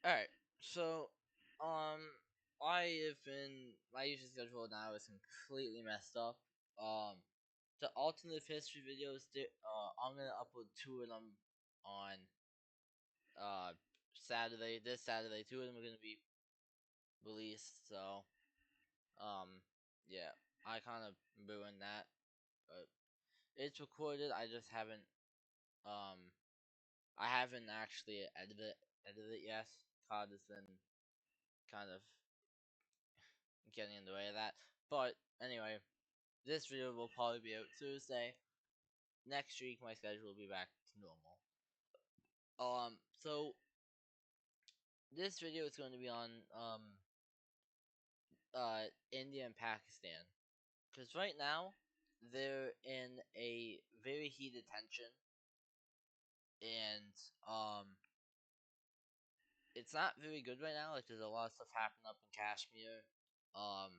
Alright, so, um, I have been, my usual schedule now is completely messed up. The alternate history videos, I'm gonna upload two of them on, uh, Saturday, this Saturday. Two of them are gonna be released, so, um, yeah, I kind of ruined that, but it's recorded, um, I haven't actually edited it yet. COD has been kind of getting in the way of that. But anyway, this video will probably be out Tuesday. Next week, my schedule will be back to normal. So this video is going to be on India and Pakistan, because right now they're in a very heated tension, and it's not very good right now. Like there's a lot of stuff happening up in Kashmir. Um,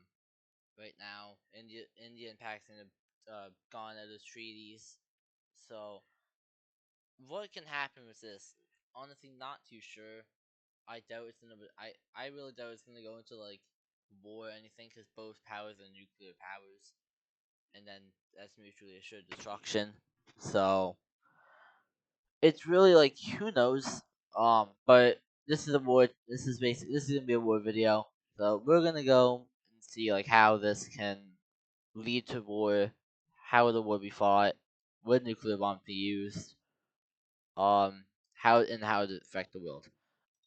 right now, India and Pakistan have gone out of treaties, so what can happen with this? Honestly, not too sure. I doubt it's gonna. I really doubt it's gonna go into like war or anything because both powers are nuclear powers, and then that's mutually assured destruction. So it's really like who knows. But this is a war. This is basically this is gonna be a war video. So we're gonna go and see like how this can lead to war, how the war be fought, would nuclear bombs be used, how does it affect the world.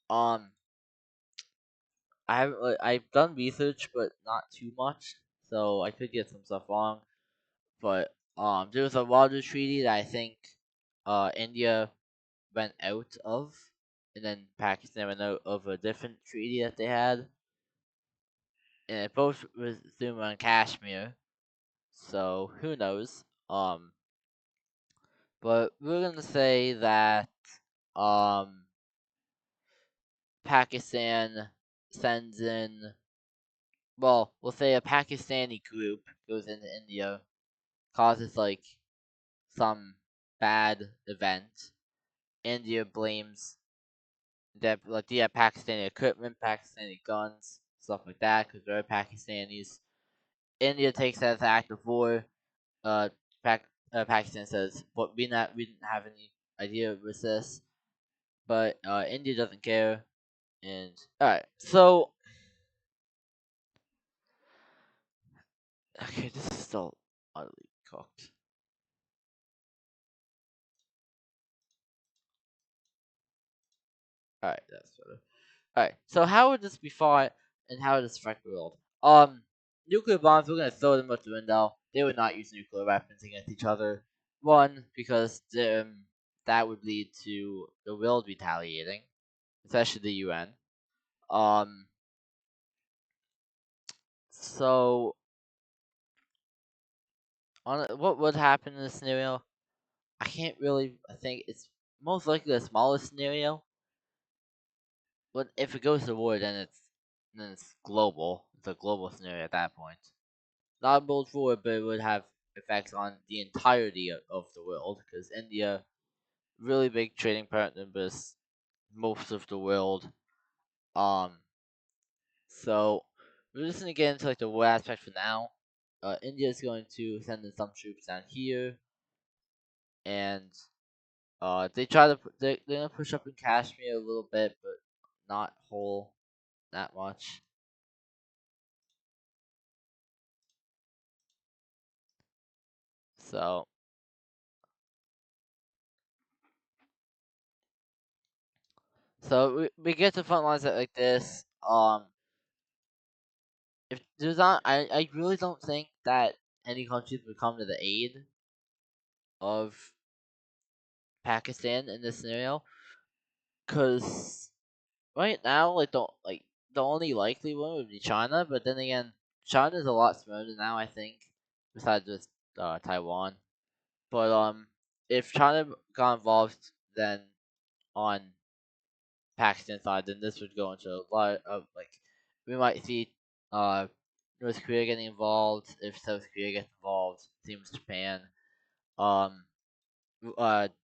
Um, I've done research, but not too much, so I could get some stuff wrong. But there was a water treaty that I think India went out of, and then Pakistan went out of a different treaty that they had, and it both was zoomed on Kashmir. So who knows? But we're gonna say that um Pakistan sends in, well, we'll say a Pakistani group goes into India, causes like some bad event. India blames that, like, they have Pakistani equipment, Pakistani guns, stuff like that, because they're Pakistanis. India takes that as an act of war. Uh, Pakistan says, "But we didn't have any idea it was this." But India doesn't care. And all right, so okay, this is still utterly cooked. All right, that's better. All right, so how would this be fought, and how would this affect the world? Nuclear bombs. We're gonna throw them out the window. They would not use nuclear weapons against each other. One, because that would lead to the world retaliating, especially the UN. Um, so what would happen in this scenario? I can't really. I think it's most likely the smallest scenario. But if it goes to war, then it's global. It's a global scenario at that point. Not world war, but it would have effects on the entirety of the world because India, really big trading partner with most of the world. Um, so we're just gonna get into like the war aspect for now. India is going to send in some troops down here, and they're gonna push up in Kashmir a little bit, but not whole that much. So we get to front lines like this. If there's not, I really don't think that any countries would come to the aid of Pakistan in this scenario, because right now, the only likely one would be China, but then again, China's a lot smarter now, I think, besides just Taiwan. But if China got involved, then on Pakistan side, then this would go into a lot of like we might see uh North Korea getting involved. If South Korea gets involved, same with Japan. Um,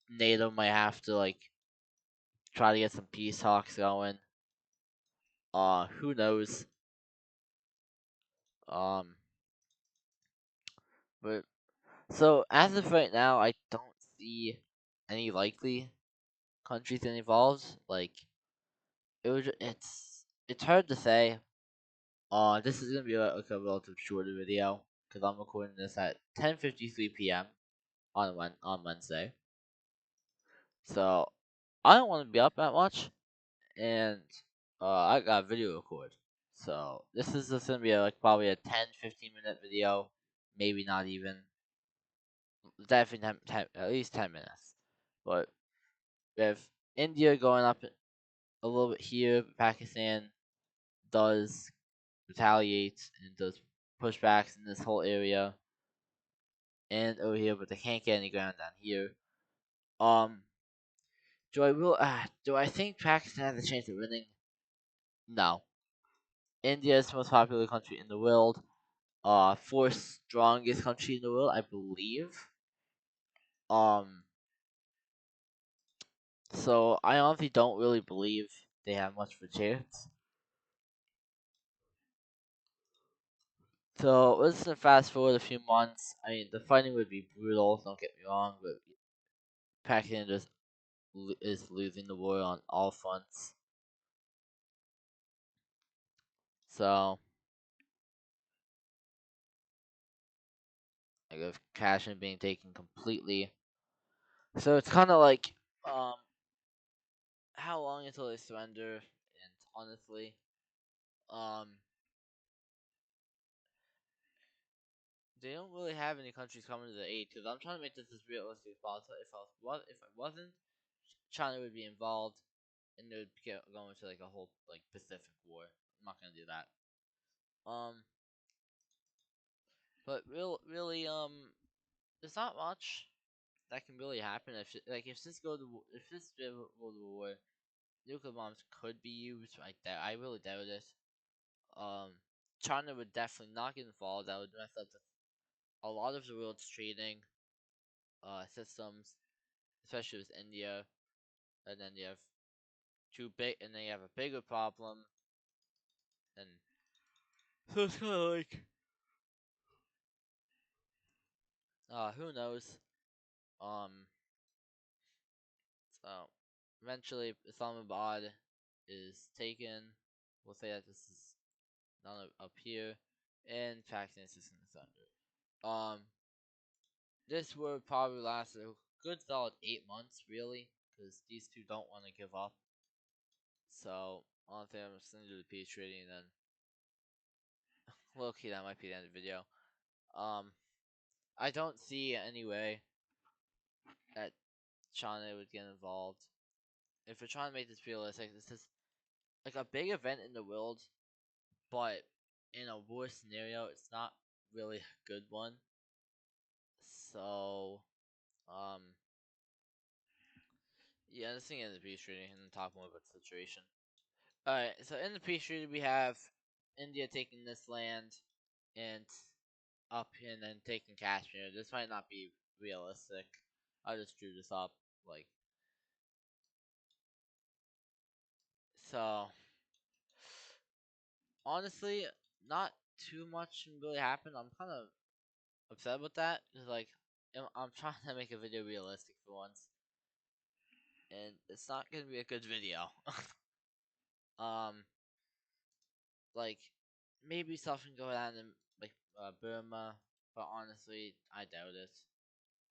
NATO might have to like try to get some peace talks going. Who knows? Um, but so as of right now, I don't see any likely countries getting involved. Like it's hard to say. This is gonna be like a relative shorter video because I'm recording this at 10:53 p.m. on Wednesday. So I don't want to be up that much, and I got a video record. So this is just gonna be like probably a 10-15 minute video, maybe not even. Definitely at least 10 minutes. But with India going up a little bit here, Pakistan does retaliate and does pushbacks in this whole area and over here, but they can't get any ground down here. Um, do I think Pakistan has a chance of winning? No. India is the most popular country in the world. Fourth strongest country in the world, I believe. Um, so I honestly don't really believe they have much of a chance. So let's fast forward a few months. I mean, the fighting would be brutal. Don't get me wrong, but Pakistan just is losing the war on all fronts. So like with Kashmir being taken completely. So it's kind of like um how long until they surrender? And honestly, um they don't really have any countries coming to the aid because I'm trying to make this as realistic as possible. If I wasn't, China would be involved, and they would go into like a whole like Pacific War. I'm not gonna do that. Um, but really, there's not much that can really happen if this if this go to war, nuclear bombs could be used. I really doubt it. Um, China would definitely not get involved. That would mess up a lot of the world's trading systems, especially with India. And then you have and then you have a bigger problem. And so it's kind of like, who knows? Um, so eventually Islamabad is taken. We'll say that this is not up here, and Pakistan is in the center. This would probably last a good solid 8 months, really, because these two don't want to give up. So honestly, I'm just gonna do the peace treaty, and then low key that might be the end of the video. Um, I don't see any way that China would get involved. If we're trying to make this realistic, this is like a big event in the world, but in a war scenario, it's not really a good one. So, um, yeah, let's end the peace treaty and talk more about the situation. Alright, so in the peace treaty, we have India taking this land and up and then taking Kashmir. This might not be realistic. I just drew this up, like, so honestly, not too much can really happen. I'm kind of upset with that because like I'm trying to make a video realistic for once, and it's not gonna be a good video. um, like maybe stuff can go down in like Burma, but honestly, I doubt it.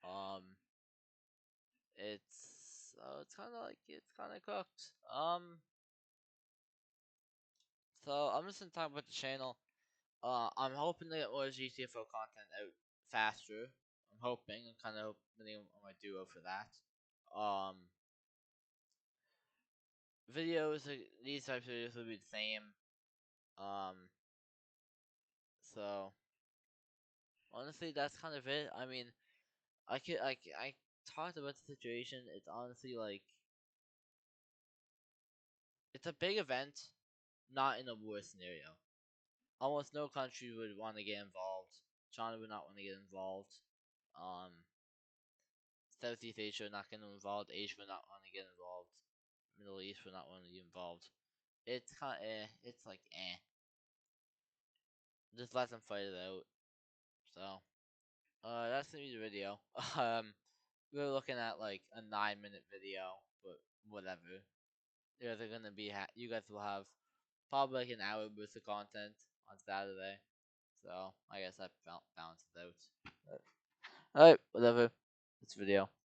Um, it's kind of like it's kind of cooked. So I'm just gonna talk about the channel. I'm hoping to get more GTFO content out faster. I'm hoping. I'm kind of hoping on my duo for that. Um, videos like these types of videos will be the same. Um, so honestly, that's kind of it. I mean, I talked about the situation. It's honestly like it's a big event, not in a war scenario. Almost no country would want to get involved. China would not want to get involved. Um, Southeast Asia would not get involved. Asia would not want to get involved. Middle East would not want to get involved. it's kind of it's like just let them fight it out. So that's gonna be the video. We are looking at like a 9 minute video, but whatever. There's gonna be you guys will have probably like an hour worth of content on Saturday. So I guess that balances out. Alright, whatever. This video.